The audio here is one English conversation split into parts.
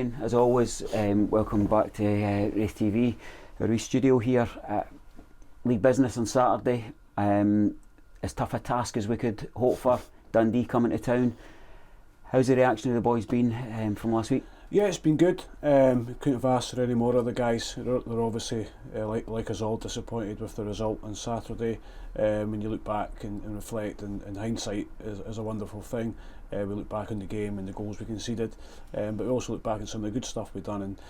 Ian, as always. Welcome back to RaithTV, our wee studio here at League Business on Saturday. As tough a task as we could hope for, Dundee coming to town. How's the reaction of the boys been from last week? Yeah, it's been good. Couldn't have asked for any more of the guys. They're obviously, like us all, disappointed with the result on Saturday. When you look back and reflect, and hindsight is a wonderful thing. We look back on the game and the goals we conceded, but we also look back at some of the good stuff we've done. And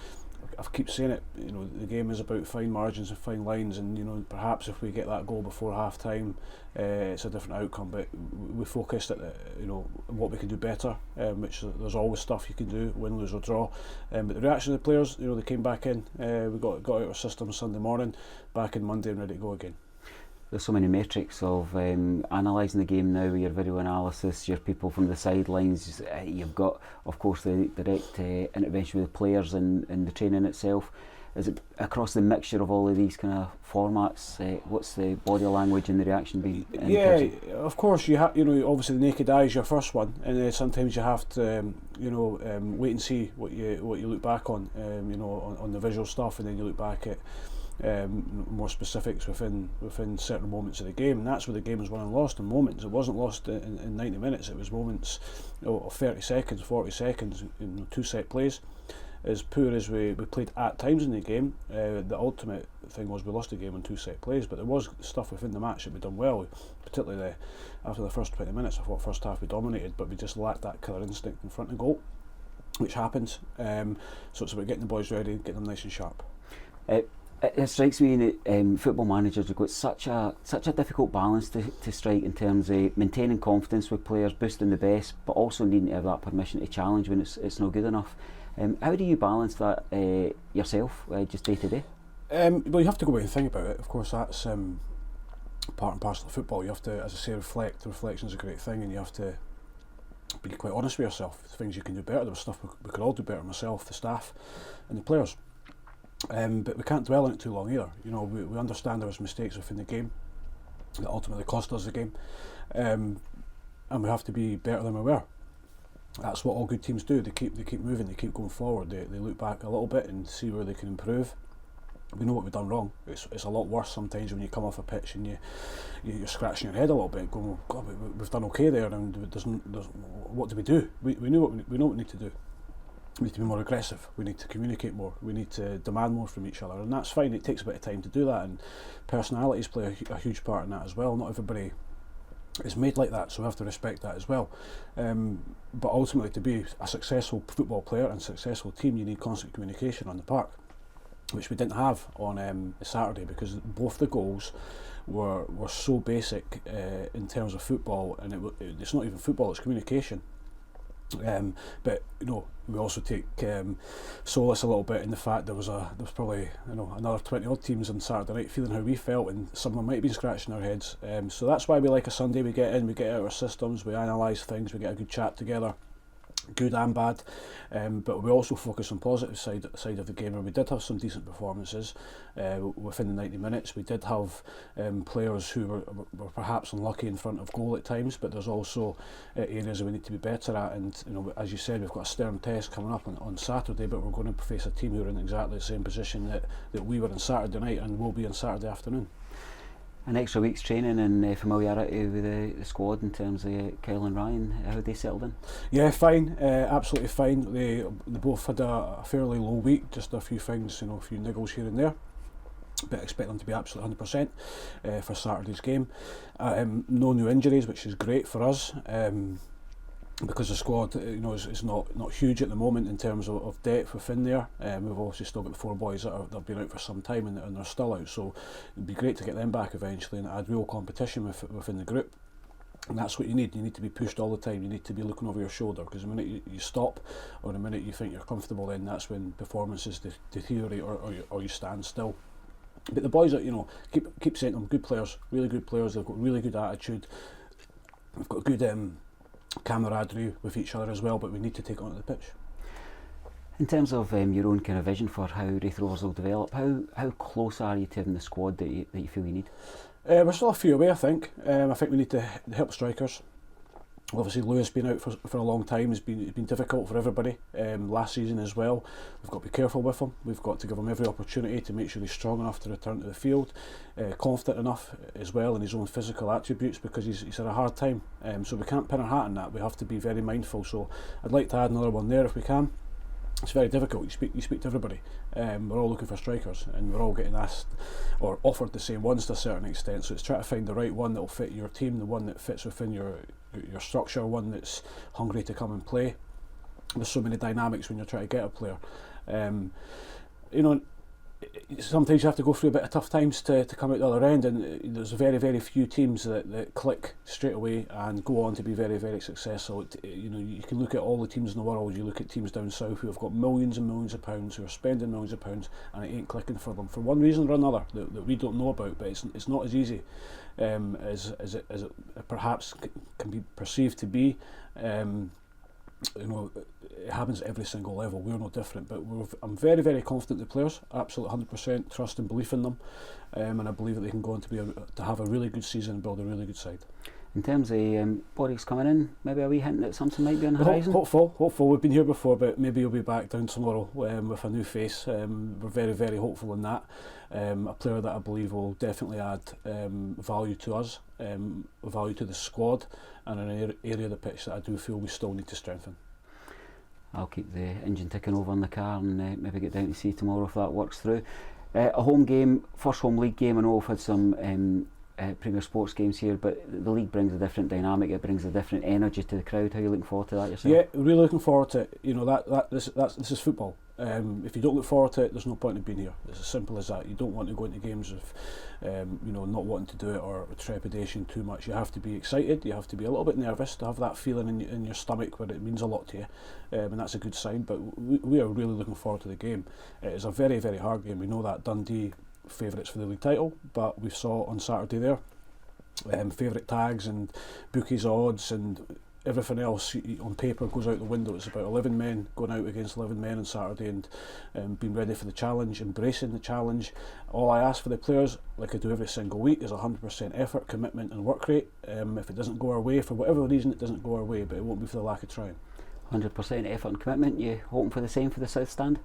I keep saying it, the game is about fine margins and fine lines, and perhaps if we get that goal before half time, it's a different outcome. But we focused at what we can do better, which there's always stuff you can do, win, lose or draw. But the reaction of the players, they came back in. We got out of our system Sunday morning, back in Monday and ready to go again. There's so many metrics of analysing the game now with your video analysis, your people from the sidelines. You've got, of course, the direct intervention with the players and the training itself. Is it across the mixture of all of these kind of formats? What's the body language and the reaction been? Yeah, of course you have. Obviously the naked eye is your first one, and sometimes you have to, wait and see what you look back on, on the visual stuff, and then you look back at more specifics within certain moments of the game, and that's where the game was won and lost in moments. It wasn't lost in 90 minutes. It was moments of 30 seconds, 40 seconds, two set plays. As poor as we played at times in the game, the ultimate thing was we lost the game on two set plays, but there was stuff within the match that we done well, particularly after the first 20 minutes. I thought first half we dominated, but we just lacked that killer instinct in front of goal, which happens. So it's about getting the boys ready, getting them nice and sharp. It strikes me that football managers have got such a difficult balance to strike in terms of maintaining confidence with players, boosting the best, but also needing to have that permission to challenge when it's not good enough. How do you balance that yourself, just day to day? Well, you have to go away and think about it. Of course, that's part and parcel of football. You have to, as I say, reflect. Reflection is a great thing, and you have to be quite honest with yourself. Things you can do better. There was stuff we could all do better, myself, the staff, and the players. But we can't dwell on it too long either. We understand there was mistakes within the game that ultimately cost us the game, and we have to be better than we were. That's what all good teams do. They keep moving. They keep going forward. They look back a little bit and see where they can improve. We know what we've done wrong. It's a lot worse sometimes when you come off a pitch and you're scratching your head a little bit, going, "Oh God, we've done okay there." And what do we do? We know what we need to do. We need to be more aggressive, we need to communicate more, we need to demand more from each other, and that's fine. It takes a bit of time to do that, and personalities play a huge part in that as well. Not everybody is made like that, so we have to respect that as well. But ultimately, to be a successful football player and successful team, you need constant communication on the park, which we didn't have on Saturday, because both the goals were so basic in terms of football, and it's not even football, it's communication. But we also take solace a little bit in the fact there was probably another 20 odd teams on Saturday night feeling how we felt, and some of them might have been scratching their heads. So that's why we like a Sunday. We get in, we get out our systems, we analyse things, we get a good chat together, good and bad, but we also focus on positive side of the game, and we did have some decent performances within the 90 minutes. We did have players who were perhaps unlucky in front of goal at times, but there's also areas that we need to be better at, and as you said, we've got a stern test coming up on Saturday, but we're going to face a team who are in exactly the same position that we were on Saturday night and will be on Saturday afternoon. An extra week's training and familiarity with the squad in terms of Kyle and Ryan, how they settled in? Yeah, fine, absolutely fine. They both had a fairly low week, just a few things, a few niggles here and there, but I expect them to be absolutely 100% for Saturday's game. No new injuries, which is great for us. Because the squad, is not huge at the moment in terms of depth within there. We've obviously still got the four boys that have been out for some time and they're still out, so it'd be great to get them back eventually and add real competition within the group. And that's what you need. You need to be pushed all the time. You need to be looking over your shoulder, because the minute you stop, or the minute you think you're comfortable, then that's when performances deteriorate or you stand still. But the boys are, keep saying them, good players, really good players. They've got really good attitude. They've got good camaraderie with each other as well, but we need to take it onto the pitch. In terms of your own kind of vision for how Raith Rovers will develop, how close are you to having the squad that you feel you need? We're still a few away, I think. I think we need to help strikers. Obviously, Lewis being out for a long time has been difficult for everybody. Last season as well, we've got to be careful with him. We've got to give him every opportunity to make sure he's strong enough to return to the field, confident enough as well in his own physical attributes, because he's had a hard time. So we can't pin our hat on that. We have to be very mindful. So I'd like to add another one there if we can. It's very difficult. You speak to everybody. We're all looking for strikers, and we're all getting asked or offered the same ones to a certain extent. So it's trying to find the right one that will fit your team, the one that fits within your structure, one that's hungry to come and play. There's so many dynamics when you're trying to get a player. You know, sometimes you have to go through a bit of tough times to come out the other end, and there's very, very few teams that click straight away and go on to be very, very successful. You know, you can look at all the teams in the world. You look at teams down south who have got millions and millions of pounds, who are spending millions of pounds, and it ain't clicking for them for one reason or another that we don't know about. But it's not as easy as it perhaps can be perceived to be. You know, it happens at every single level. We're no different, but I'm very, very confident the players, absolutely 100% trust and belief in them, and I believe that they can go on to have a really good season and build a really good side. In terms of bodies coming in, maybe are we hinting that something might be on the horizon? Hopeful. We've been here before, but maybe he'll be back down tomorrow with a new face. We're very, very hopeful in that. A player that I believe will definitely add value to us, value to the squad, and an area of the pitch that I do feel we still need to strengthen. I'll keep the engine ticking over on the car and maybe get down to see tomorrow if that works through. A home game, first home league game. I know we've had some Premier Sports games here, but the league brings a different dynamic. It brings a different energy to the crowd. How are you looking forward to that yourself? Yeah, really looking forward to it. You know, this is football. If you don't look forward to it, there's no point in being here. It's as simple as that. You don't want to go into games with you know, not wanting to do it or trepidation too much. You have to be excited. You have to be a little bit nervous to have that feeling in your stomach where it means a lot to you, and that's a good sign. But we are really looking forward to the game. It is a very, very hard game. We know that Dundee favourites for the league title, but we saw on Saturday there favourite tags and bookies odds and everything else on paper goes out the window. It's about 11 men going out against 11 men on Saturday, and being ready for the challenge, embracing the challenge. All I ask for the players, like I do every single week, is 100% effort, commitment and work rate. If it doesn't go our way, for whatever reason it doesn't go our way, but it won't be for the lack of trying. 100% effort and commitment. You hoping for the same for the South Stand?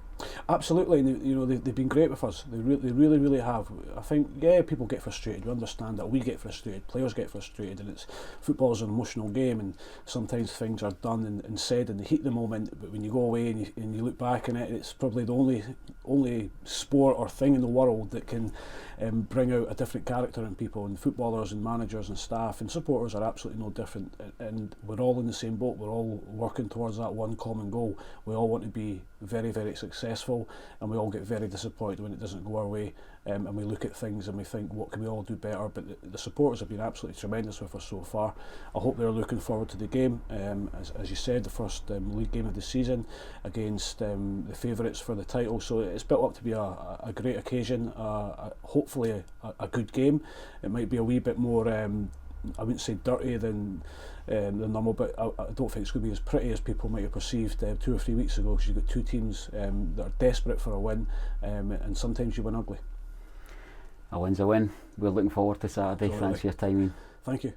Absolutely. You know, they've been great with us. They really have. I think, yeah, people get frustrated. We understand that. We get frustrated. Players get frustrated, and football's an emotional game, and sometimes things are done and said in the heat of the moment. But when you go away and you look back on it, it's probably the only sport or thing in the world that can bring out a different character in people. And footballers and managers and staff and supporters are absolutely no different. And we're all in the same boat. We're all working towards that one common goal. We all want to be very, very successful, and we all get very disappointed when it doesn't go our way, and we look at things and we think, what can we all do better? But the supporters have been absolutely tremendous with us so far. I hope they're looking forward to the game, as you said, the first league game of the season against the favourites for the title. So it's built up to be a great occasion, hopefully a good game. It might be a wee bit more I wouldn't say dirty than normal, but I don't think it's going to be as pretty as people might have perceived 2 or 3 weeks ago, because you've got two teams that are desperate for a win, and sometimes you win ugly. A win's a win. We're looking forward to Saturday. Thanks for your time, Ian. Thank you.